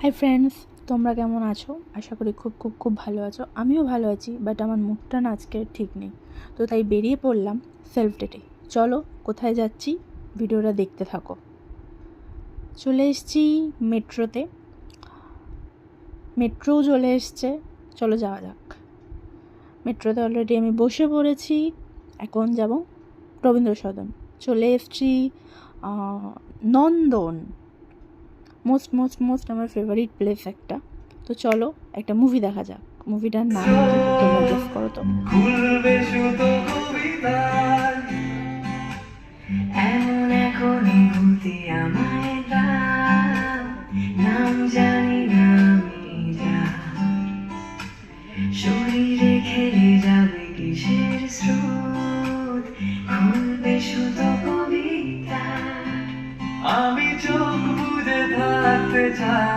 Hi friends, তোমরা কেমন আছো? আশা করি খুব খুব খুব ভালো আছো। আমিও ভালো আছি, বাট আমার মুডটা না আজকে ঠিক নেই। তো তাই বেরিয়ে পড়লাম সেলফ ডেটে। চলো কোথায় যাচ্ছি, ভিডিওটা দেখতে থাকো। চলে এসেছি মেট্রোতে, মেট্রোও চলে এসছে। চলো যাওয়া যাক। মেট্রোতে অলরেডি আমি বসে পড়েছি। এখন যাব রবীন্দ্র সদন। চলে এসেছি নন্দন, মোস্ট মোস্ট মোস্ট আমার ফেভারিট প্লেস একটা। তো চলো একটা মুভি দেখা যাক। মুভিটার নাম কি তোমরা গেস করো তো। খুলবে শুধু কবিতার এমন এক অনুভূতি আমায় দাও, নাম যেন